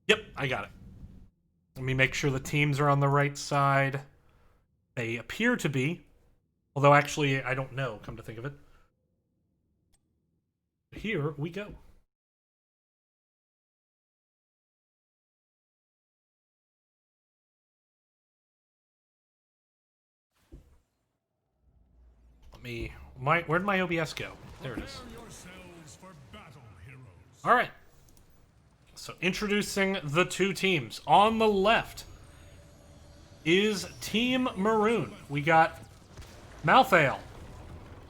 Yep, I got it. Let me make sure the teams are on the right side. They appear to be. Although, actually, I don't know, come to think of it. Here we go. Let me... where'd my OBS go? There it is. Alright. So, introducing the two teams. On the left is Team Maroon. We got Malthael.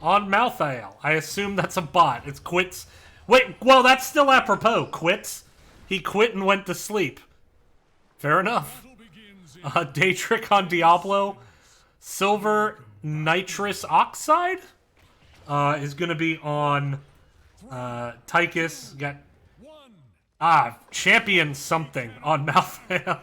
On Malthael. I assume that's a bot. It's Quits. Wait, well, that's still apropos. Quits? He quit and went to sleep. Fair enough. Daytrick on Diablo. Silver Nitrous Oxide is going to be on Tychus. Got Champion something on Malfurion,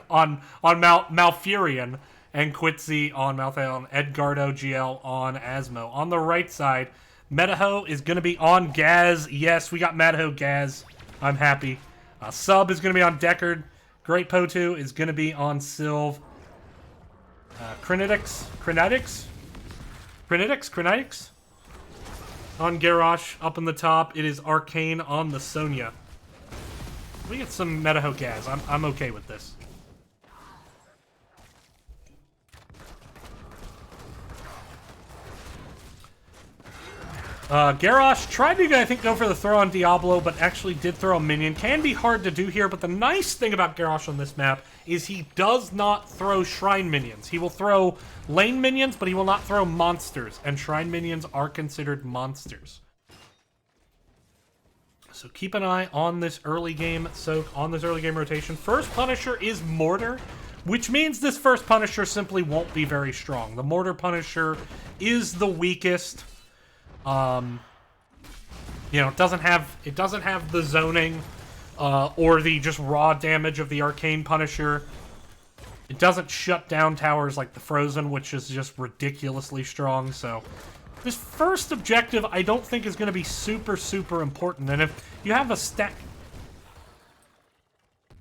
and Quitzy on Malthael, and Edgardo GL on Asmo. On the right side, Metaho is going to be on Gaz. Yes, we got Metaho Gaz. I'm happy. Sub is going to be on Deckard. Great Potu is going to be on Sylve. Crinetics on Garrosh. Up in the top, it is Arcane on the Sonya. We get some Metaho Gaz. I'm okay with this. Garrosh tried to, I think, go for the throw on Diablo, but actually did throw a minion. Can be hard to do here, but the nice thing about Garrosh on this map is he does not throw Shrine minions. He will throw lane minions, but he will not throw monsters, and Shrine minions are considered monsters. So keep an eye on this early game soak, on this early game rotation. First Punisher is Mortar, which means this first Punisher simply won't be very strong. The Mortar Punisher is the weakest. You know, it doesn't have the zoning or the just raw damage of the Arcane Punisher. It doesn't shut down towers like the Frozen, which is just ridiculously strong. So this first objective, I don't think is going to be super, super important. And if you have a stacking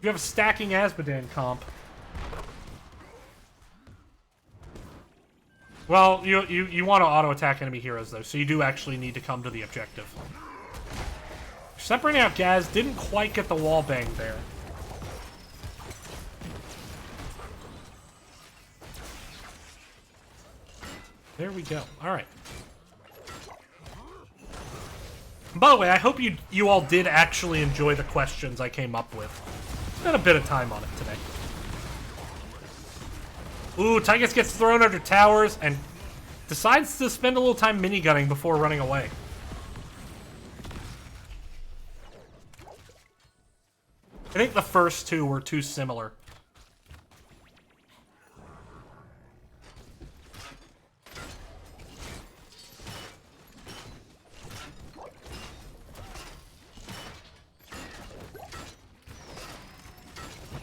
Azmodan comp, well, you want to auto-attack enemy heroes, though, so you do actually need to come to the objective. Separating out Gaz didn't quite get the wall bang there. There we go. Alright. By the way, I hope you all did actually enjoy the questions I came up with. Spent a bit of time on it today. Ooh, Tychus gets thrown under towers and decides to spend a little time minigunning before running away. I think the first two were too similar.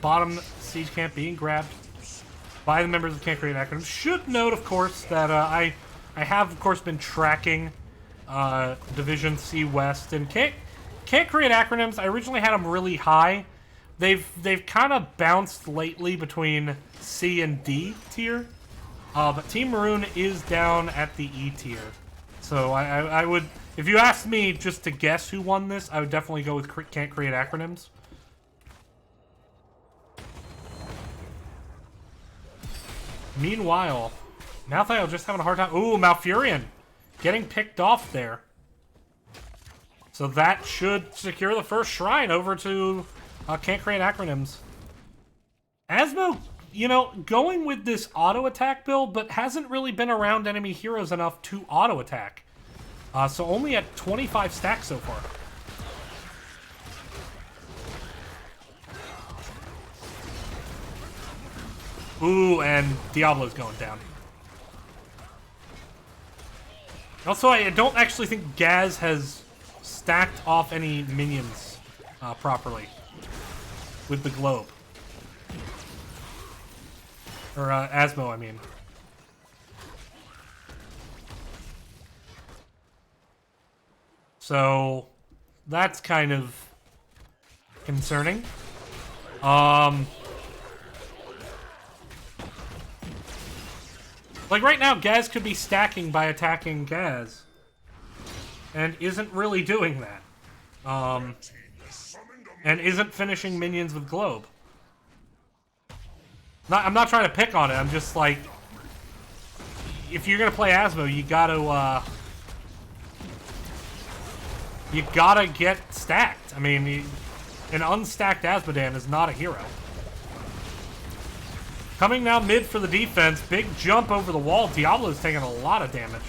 Bottom siege camp being grabbed by the members of Can't Create Acronyms. Should note, of course, that I have, of course, been tracking Division C West, and Can't Create Acronyms. I originally had them really high. They've kind of bounced lately between C and D tier, but Team Maroon is down at the E tier. So I would, if you asked me just to guess who won this, I would definitely go with Can't Create Acronyms. Meanwhile, Malthael just having a hard time. Ooh, Malfurion getting picked off there. So that should secure the first shrine over to Can't Create Acronyms. Asmo, you know, going with this auto-attack build, but hasn't really been around enemy heroes enough to auto-attack. So only at 25 stacks so far. Ooh, and Diablo's going down. Also, I don't actually think Gaz has stacked off any minions properly with the globe. Or Asmo, I mean. So that's kind of concerning. Like right now, Gaz could be stacking by attacking Gaz. And isn't really doing that. And isn't finishing minions with Globe. I'm not trying to pick on it, I'm just like... If you're gonna play Asmo, you gotta, you gotta get stacked. I mean, an unstacked Asmodan is not a hero. Coming now mid for the defense. Big jump over the wall. Diablo's taking a lot of damage.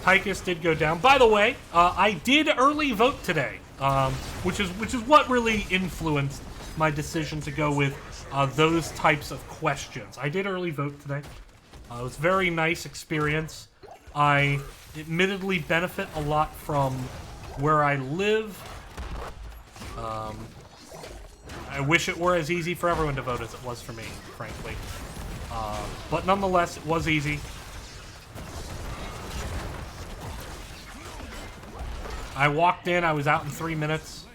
Tychus did go down. By the way, I did early vote today, which is what really influenced my decision to go with those types of questions. I did early vote today. It was a very nice experience. I admittedly benefit a lot from where I live. I wish it were as easy for everyone to vote as it was for me, frankly. But nonetheless, it was easy. I walked in, I was out in 3 minutes.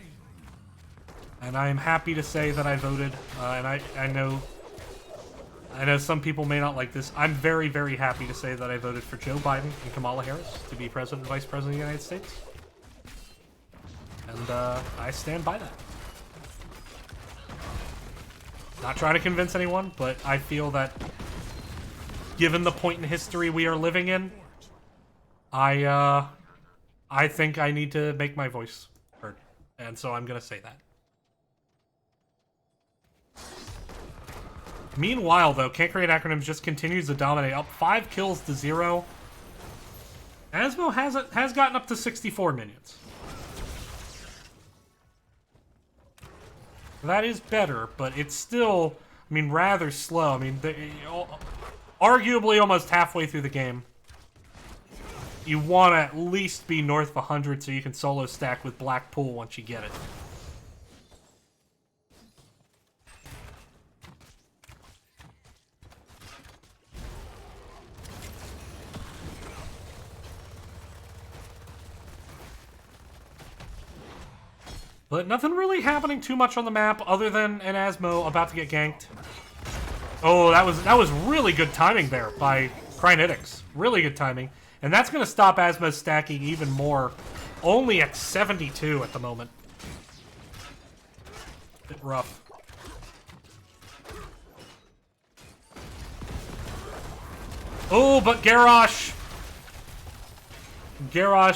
And I am happy to say that I voted. And I know some people may not like this. I'm very, very happy to say that I voted for Joe Biden and Kamala Harris to be President and Vice President of the United States. And I stand by that. Not trying to convince anyone, but I feel that given the point in history we are living in, I think I need to make my voice heard. And so I'm going to say that. Meanwhile, though, Can't Create Acronyms just continues to dominate, up 5 kills to 0. Asmo has gotten up to 64 minions. That is better, but it's still, I mean, rather slow. I mean, arguably almost halfway through the game. You want to at least be north of 100 so you can solo stack with Blackpool once you get it. But nothing really happening too much on the map other than an Asmo about to get ganked. Oh, that was really good timing there by Crynetics. Really good timing. And that's going to stop Asmo stacking even more. Only at 72 at the moment. Bit rough. Oh, but Garrosh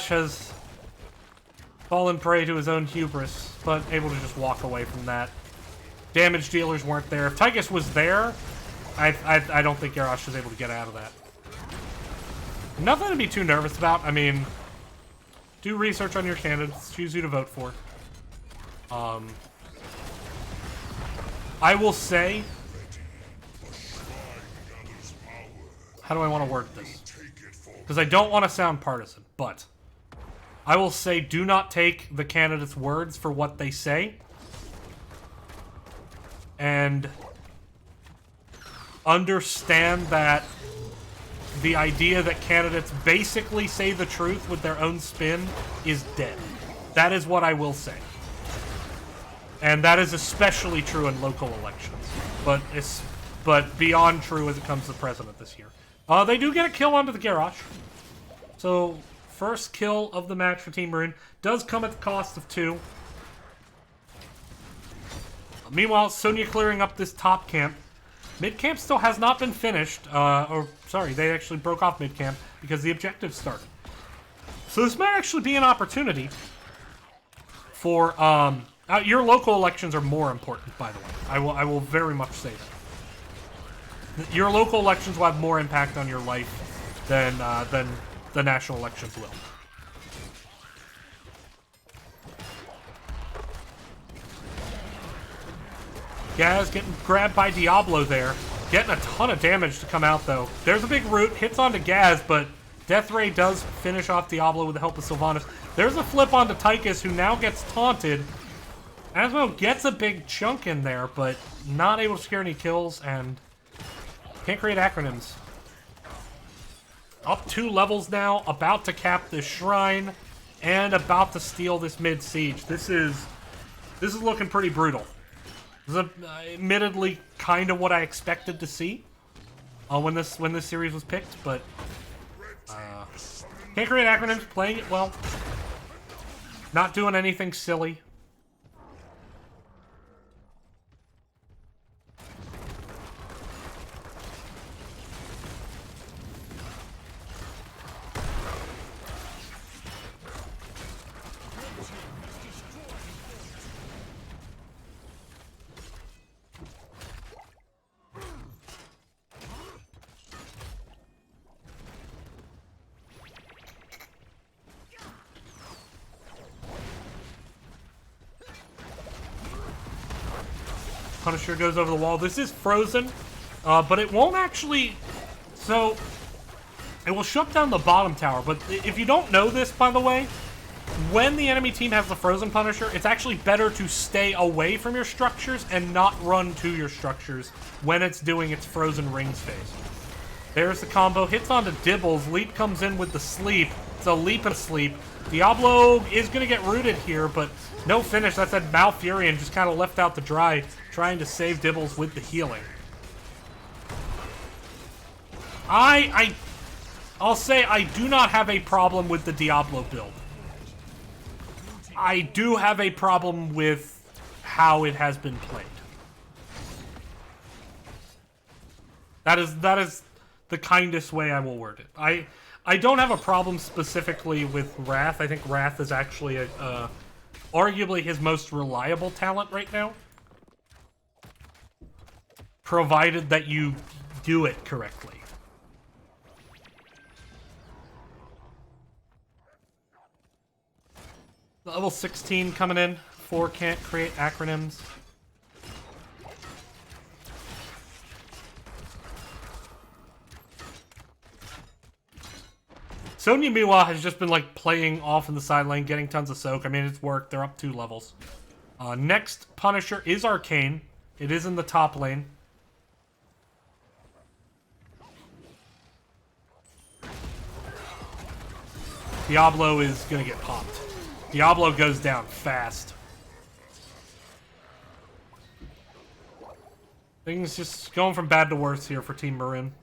has fallen prey to his own hubris, but able to just walk away from that. Damage dealers weren't there. If Tychus was there, I don't think Garrosh was able to get out of that. Nothing to be too nervous about. I mean, do research on your candidates. Choose who to vote for. I will say... How do I want to word this? Because I don't want to sound partisan, but... I will say, do not take the candidates' words for what they say. And understand that the idea that candidates basically say the truth with their own spin is dead. That is what I will say. And that is especially true in local elections. But beyond true as it comes to the president this year. They do get a kill onto the Garrosh. So... First kill of the match for Team Maroon. Does come at the cost of 2. Meanwhile, Sonya clearing up this top camp. Mid camp still has not been finished. Sorry, they actually broke off mid camp because the objective started. So this might actually be an opportunity for... your local elections are more important, by the way. I will very much say that. Your local elections will have more impact on your life than the national elections will. Gaz getting grabbed by Diablo there. Getting a ton of damage to come out, though. There's a big root. Hits onto Gaz, but Death Ray does finish off Diablo with the help of Sylvanas. There's a flip onto Tychus, who now gets taunted. Asmo gets a big chunk in there, but not able to secure any kills, and Can't Create Acronyms. Up 2 levels now, about to cap this shrine, and about to steal this mid-siege. This is looking pretty brutal. This is admittedly kind of what I expected to see when this series was picked, but can't create acronyms, playing it well, not doing anything silly. Punisher goes over the wall. This is frozen, but it won't actually... So, it will shut down the bottom tower. But if you don't know this, by the way, when the enemy team has the frozen Punisher, it's actually better to stay away from your structures and not run to your structures when it's doing its frozen rings phase. There's the combo. Hits onto Dibbles. Leap comes in with the sleep. It's a leap and sleep. Diablo is going to get rooted here, but no finish. That said, Malfurion just kind of left out to dry, trying to save Dibbles with the healing. I'll say I do not have a problem with the Diablo build. I do have a problem with how it has been played. That is the kindest way I will word it. I don't have a problem specifically with Wrath. I think Wrath is actually arguably his most reliable talent right now. Provided that you do it correctly. Level 16 coming in. 4 can't create acronyms. Sonya Miwa has just been like playing off in the side lane, getting tons of soak. I mean, it's worked. They're up 2 levels. Next Punisher is Arcane. It is in the top lane. Diablo is going to get popped. Diablo goes down fast. Things just going from bad to worse here for Team Maroon.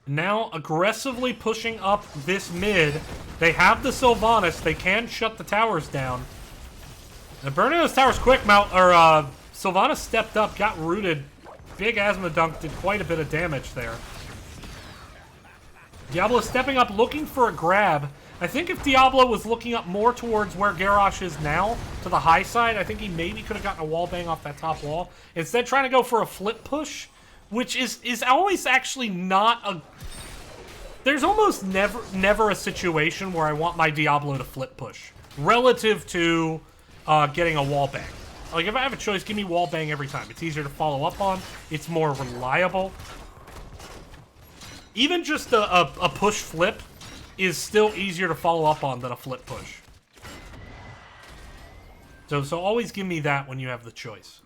Now aggressively pushing up this mid. They have the Sylvanas. They can shut the towers down. And burning those towers quick. Sylvanas stepped up, got rooted. Big Asthma Dunk did quite a bit of damage there. Diablo stepping up, looking for a grab. I think if Diablo was looking up more towards where Garrosh is now, to the high side, I think he maybe could have gotten a wall bang off that top wall. Instead, trying to go for a flip push, which is always actually not a... There's almost never a situation where I want my Diablo to flip push, relative to getting a wall bang. Like, if I have a choice, give me wall bang every time. It's easier to follow up on. It's more reliable. Even just a push flip is still easier to follow up on than a flip push. So always give me that when you have the choice.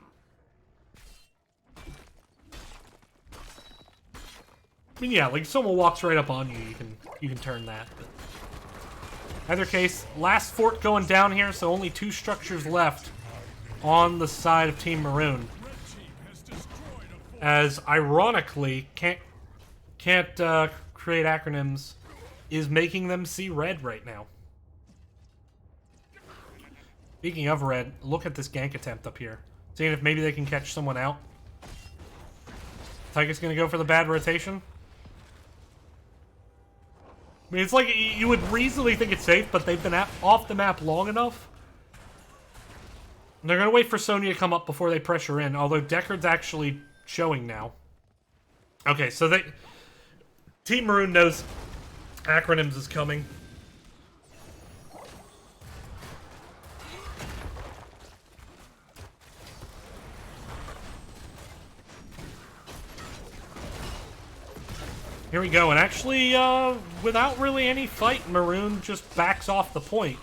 I mean, yeah, like, if someone walks right up on you, you can turn that. But either case, last fort going down here, so only 2 structures left on the side of Team Maroon. As, ironically, can't create acronyms is making them see red right now. Speaking of red, look at this gank attempt up here. Seeing if maybe they can catch someone out. Tyga's gonna go for the bad rotation. I mean, it's like, you would reasonably think it's safe, but they've been off the map long enough. And they're gonna wait for Sonya to come up before they pressure in, although Deckard's actually showing now. Okay, so Team Maroon knows acronyms is coming. Here we go, and actually, without really any fight, Maroon just backs off the point.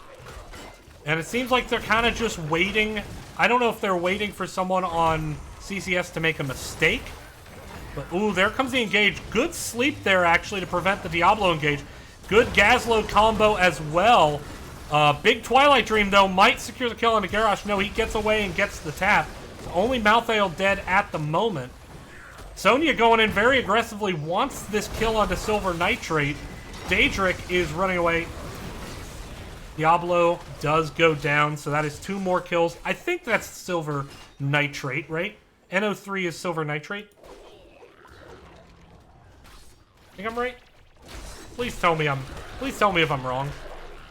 And it seems like they're kind of just waiting. I don't know if they're waiting for someone on CCS to make a mistake. But, ooh, there comes the engage. Good sleep there, actually, to prevent the Diablo engage. Good Gazlo combo as well. Big Twilight Dream, though, might secure the kill on the Garrosh. No, he gets away and gets the tap. Only Malthael dead at the moment. Sonya going in very aggressively, wants this kill onto Silver Nitrate. Daedric is running away. Diablo does go down, so that is 2 more kills. I think that's Silver Nitrate, right? NO3 is Silver Nitrate. Think I'm right? Please tell me if I'm wrong.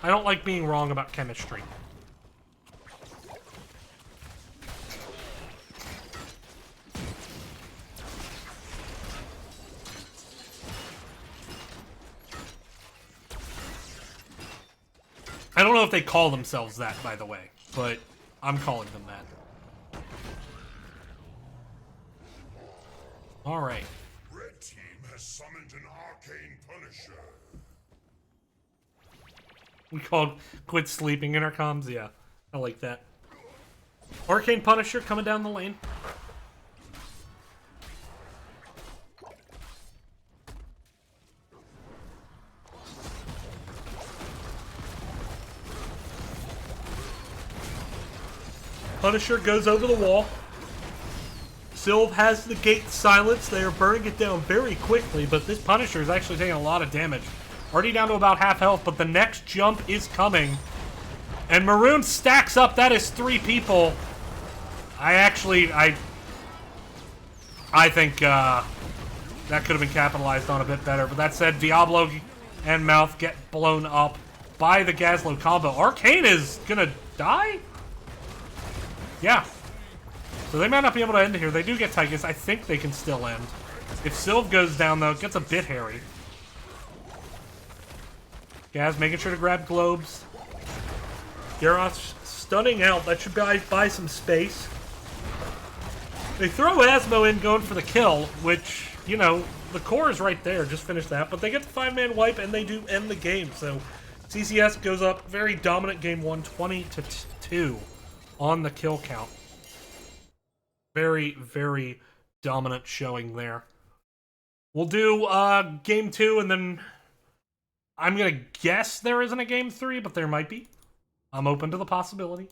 I don't like being wrong about chemistry. I don't know if they call themselves that, by the way, but I'm calling them that. All right. Red team has summoned an arcane punisher. We called quit sleeping intercoms. Yeah, I like that. Arcane Punisher coming down the lane. Punisher goes over the wall. Sylve has the gate silenced. They are burning it down very quickly, but this Punisher is actually taking a lot of damage. Already down to about half health, but the next jump is coming. And Maroon stacks up. That is 3 people. I think that could have been capitalized on a bit better. But that said, Diablo and Mouth get blown up by the Gazlo combo. Arcane is gonna die? Yeah. So they might not be able to end here. They do get Tychus. I think they can still end. If Sylve goes down, though, it gets a bit hairy. Gaz making sure to grab globes. Garrosh stunning out. That should buy some space. They throw Asmo in going for the kill, which, you know, the core is right there. Just finish that. But they get the 5-man wipe, and they do end the game. So CCS goes up. Very dominant game 1, 20-2 on the kill count. Very, very dominant showing there. We'll do game 2, and then I'm going to guess there isn't a game 3, but there might be. I'm open to the possibility.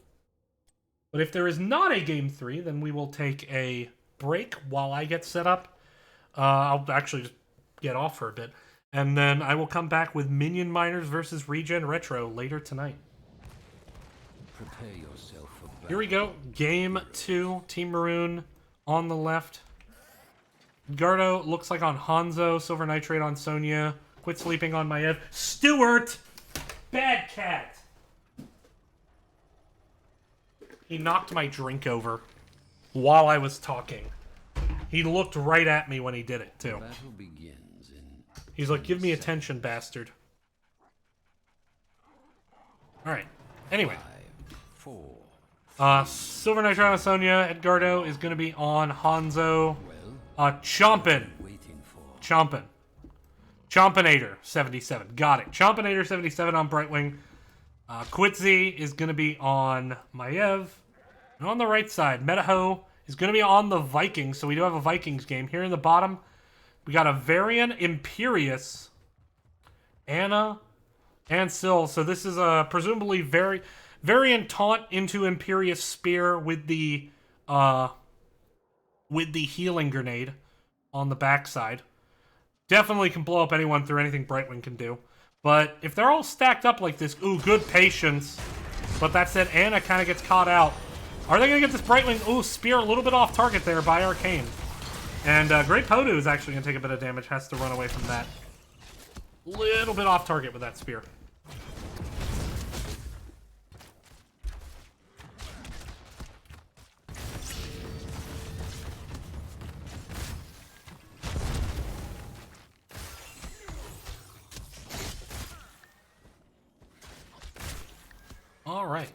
But if there is not a game 3, then we will take a break while I get set up. I'll actually just get off for a bit. And then I will come back with Minion Miners versus Regen Retro later tonight. Prepare yourself for battle. Here we go. Game 2. Team Maroon on the left. Gardo looks like on Hanzo. Silver Nitrate on Sonya. Quit sleeping on Maiev. Stewart! Bad cat! He knocked my drink over while I was talking. He looked right at me when he did it, too. Battle begins in He's like, give me attention, bastard. Alright. Anyway. 5, 4. Silver Nitrate on Sonya. Edgardo is going to be on Hanzo. Chompin. Waiting for. Chompin. Chompinator 77. Got it. Chompinator 77 on Brightwing. Quitzy is going to be on Maiev. And on the right side, Metaho is going to be on the Vikings. So we do have a Vikings game. Here in the bottom, we got a Varian, Imperious, Anna, and Syl. So this is a presumably Varian taunt into Imperious Spear with the healing grenade on the backside. Definitely can blow up anyone through anything Brightwing can do. But if they're all stacked up like this, ooh, good patience. But that said, Anna kind of gets caught out. Are they going to get this Brightwing? Ooh, Spear a little bit off target there by Arcane. And Great Podu is actually going to take a bit of damage. Has to run away from that. Little bit off target with that Spear. All right.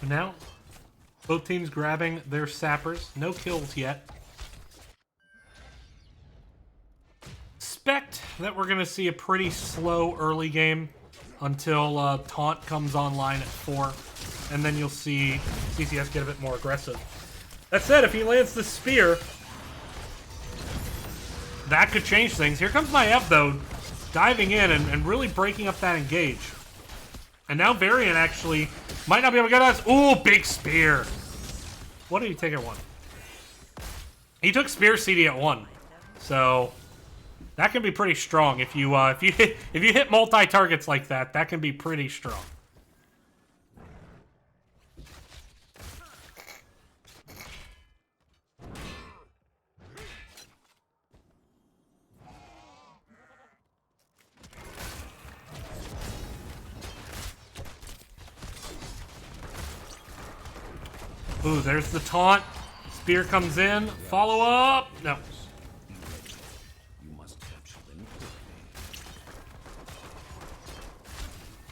So now, both teams grabbing their sappers. No kills yet. expect that we're going to see a pretty slow early game until Taunt comes online at 4, and then you'll see CCS get a bit more aggressive. That said, if he lands the spear, that could change things. Here comes Maev, though, diving in and really breaking up that engage. And now Varian actually might not be able to get us. Ooh, big spear. What did he take at 1? He took spear CD at 1. So that can be pretty strong. If you hit multi-targets like that, that can be pretty strong. Ooh, there's the taunt. Spear comes in. Follow up. No. You must capture them.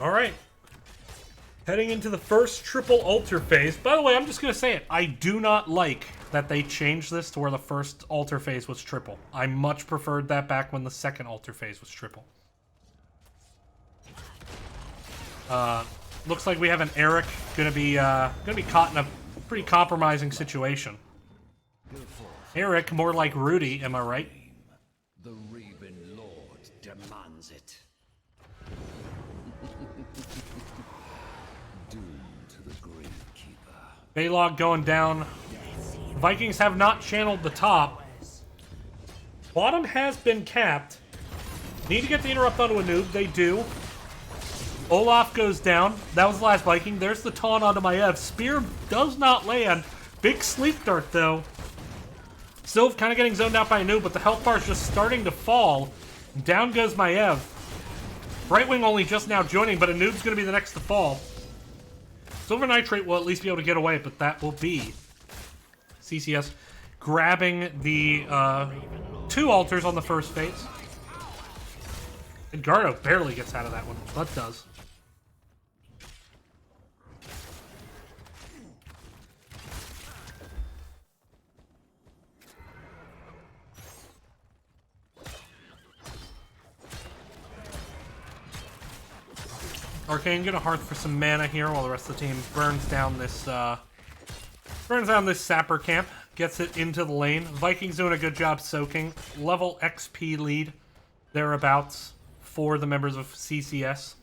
All right. Heading into the first triple altar phase. By the way, I'm just going to say it. I do not like that they changed this to where the first altar phase was triple. I much preferred that back when the second altar phase was triple. Looks like we have an Eric gonna be caught in a pretty compromising situation. Eric, more like Rudy, am I right? The Raven Lord demands it. Doom to the Gravekeeper. Baylog going down. Vikings have not channeled the top. Bottom has been capped. Need to get the interrupt onto a noob. They do. Olaf goes down. That was the last Viking. There's the taunt onto Maev. Spear does not land. Big sleep dart, though. Sylv kind of getting zoned out by a noob, but the health bar is just starting to fall. Down goes Maev. Brightwing only just now joining, but a noob's going to be the next to fall. Silver Nitrate will at least be able to get away, but that will be CCS grabbing the 2 altars on the first phase. Edgardo barely gets out of that one, but does. Arcane gonna hearth for some mana here while the rest of the team burns down this sapper camp, gets it into the lane. Vikings doing a good job soaking. Level XP lead thereabouts for the members of CCS.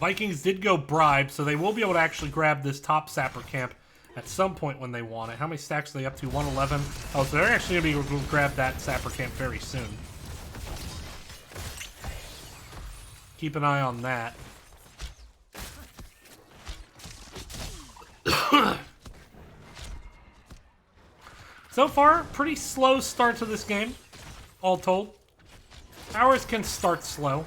Vikings did go bribe, so they will be able to actually grab this top sapper camp at some point when they want it. How many stacks are they up to? 111. Oh, so they're actually going to be able to grab that sapper camp very soon. Keep an eye on that. So far, pretty slow start to this game, all told. Ours can start slow.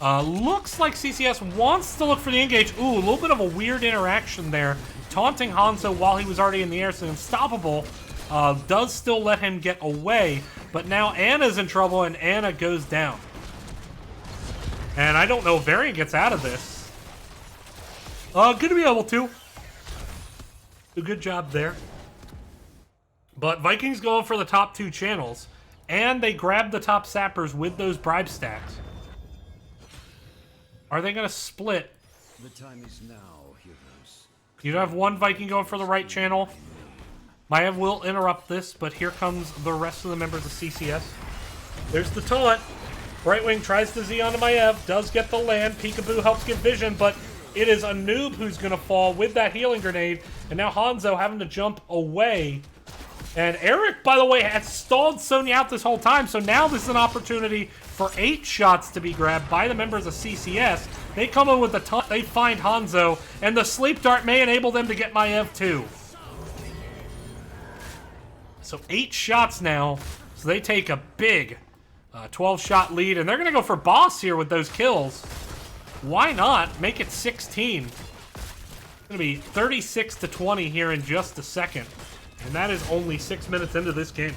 Looks like CCS wants to look for the engage. Ooh, a little bit of a weird interaction there. Taunting Hanzo while he was already in the air, so Unstoppable does still let him get away. But now Anna's in trouble, and Anna goes down. And I don't know if Varian gets out of this. Good to be able to. A good job there. But Vikings going for the top 2 channels, and they grab the top sappers with those bribe stacks. Are they going to split? The time is now, heroes. You have one Viking going for the right channel. Maev will interrupt this, but here comes the rest of the members of CCS. There's the taunt. Brightwing tries to Z onto Maev, does get the land. Peekaboo helps get vision, but it is a noob who's going to fall with that healing grenade. And now Hanzo having to jump away. And Eric, by the way, had stalled Sonya out this whole time, so now this is an opportunity for 8 shots to be grabbed by the members of CCS. They come in with the taunt, they find Hanzo, and the sleep dart may enable them to get Maev too. So 8 shots now, so they take a big 12-shot lead, and they're going to go for boss here with those kills. Why not? Make it 16. It's going to be 36-20 here in just a second. And that is only 6 minutes into this game.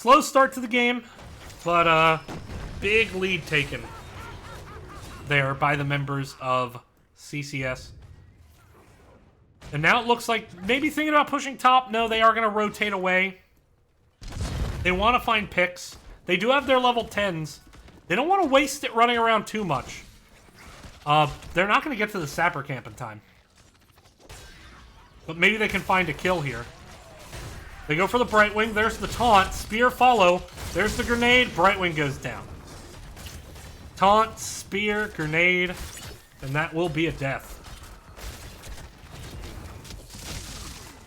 Slow start to the game, but big lead taken there by the members of CCS. And now it looks like maybe thinking about pushing top. No, they are going to rotate away. They want to find picks. They do have their level 10s. They don't want to waste it running around too much. They're not going to get to the sapper camp in time. But maybe they can find a kill here. They go for the Brightwing. There's the taunt. Spear follow. There's the grenade. Brightwing goes down. Taunt, spear, grenade. And that will be a death.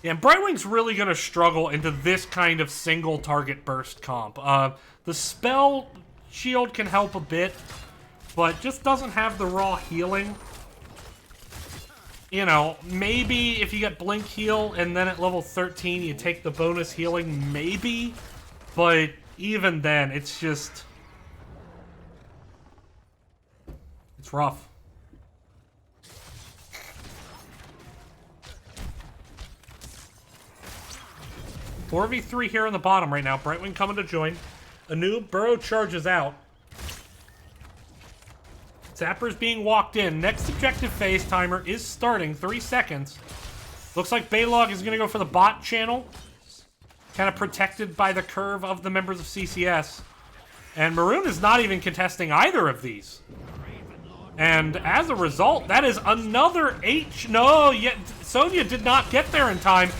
Yeah, and Brightwing's really going to struggle into this kind of single target burst comp. The spell shield can help a bit, but just doesn't have the raw healing. You know, maybe if you get Blink Heal and then at level 13 you take the bonus healing, maybe. But even then, it's just... it's rough. 4v3 here on the bottom right now. Brightwing coming to join. A new Burrow charges out. Zapper's being walked in. Next objective phase timer is starting. 3 seconds. Looks like Baylog is going to go for the bot channel. Kind of protected by the curve of the members of CCS. And Maroon is not even contesting either of these. And as a result, that is another No, yet Sonya did not get there in time.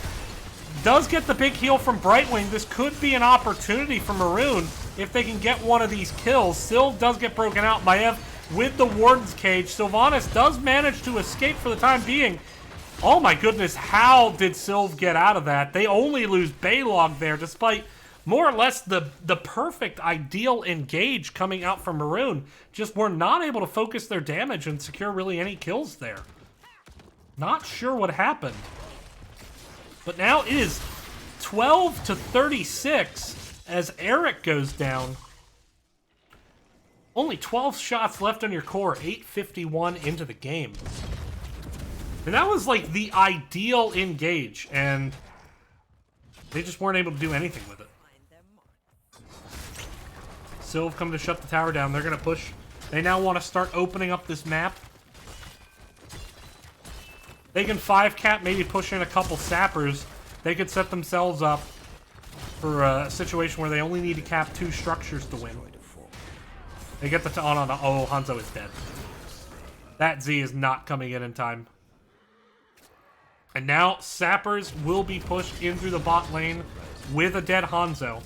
Does get the big heal from Brightwing. This could be an opportunity for Maroon if they can get one of these kills. Sylv does get broken out. Maiev with the Warden's Cage. Sylvanas does manage to escape for the time being. Oh my goodness, how did Sylv get out of that? They only lose Baylog there, despite more or less the perfect, ideal engage coming out from Maroon. Just were not able to focus their damage and secure really any kills there. Not sure what happened. But now it is 12 to 36 as Eric goes down. Only 12 shots left on your core, 8:51 into the game. And that was like the ideal engage, and they just weren't able to do anything with it. Sylv come to shut the tower down. They're going to push. They now want to start opening up this map. They can 5-cap, maybe push in a couple sappers. They could set themselves up for a situation where they only need to cap 2 structures to win. They get the... oh, Hanzo is dead. That Z is not coming in time. And now sappers will be pushed in through the bot lane with a dead Hanzo.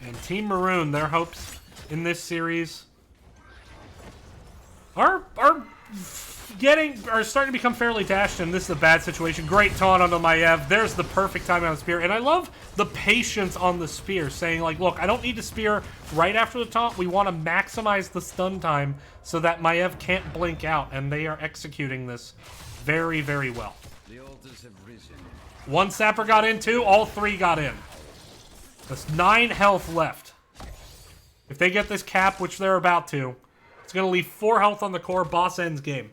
And Team Maroon, their hopes in this series are starting to become fairly dashed, and this is a bad situation. Great taunt onto Maiev. There's the perfect timing on the spear, and I love the patience on the spear, saying like, look, I don't need to spear right after the taunt. We want to maximize the stun time so that Maiev can't blink out, and they are executing this very, very well. The altars have risen. 1 sapper got in, 2, all 3 got in. That's 9 health left. If they get this cap, which they're about to, it's going to leave 4 health on the core. Boss ends game.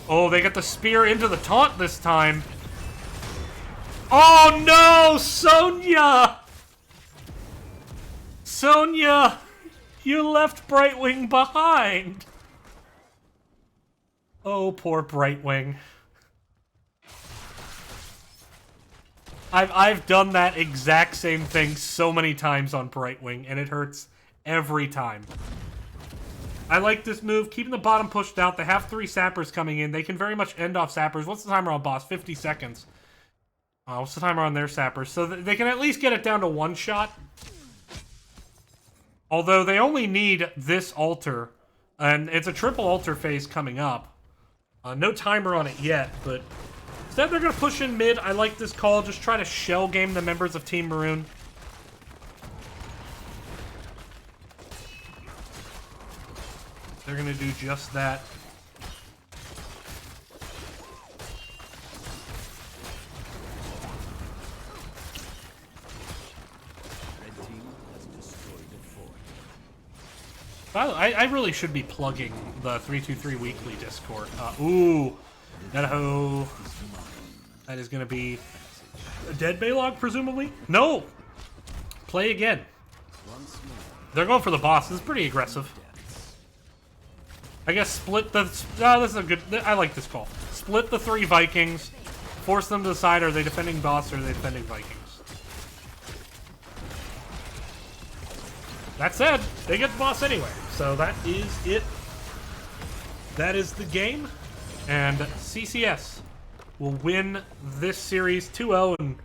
Oh, they get the spear into the taunt this time. Oh no, Sonya! Sonya, you left Brightwing behind. Oh, poor Brightwing. I've done that exact same thing so many times on Brightwing, and it hurts every time. I like this move, keeping the bottom pushed out. They have 3 sappers coming in. They can very much end off sappers. What's the timer on boss? 50 seconds. What's the timer on their sappers? So they can at least get it down to 1 shot. Although they only need this altar, and it's a triple altar phase coming up. No timer on it yet, but instead they're going to push in mid. I like this call. Just try to shell game the members of Team Maroon. They're going to do just that. Red team has destroyed the fort. I really should be plugging the 323 Weekly Discord. Ooh. No. That is going to be a dead Baylog, presumably? No! Play again. They're going for the boss. This is pretty aggressive. I guess split the... No, this is a good... I like this call. Split the 3 Vikings. Force them to decide, are they defending boss or are they defending Vikings? That said, they get the boss anyway. So that is it. That is the game. And CCS will win this series 2-0 and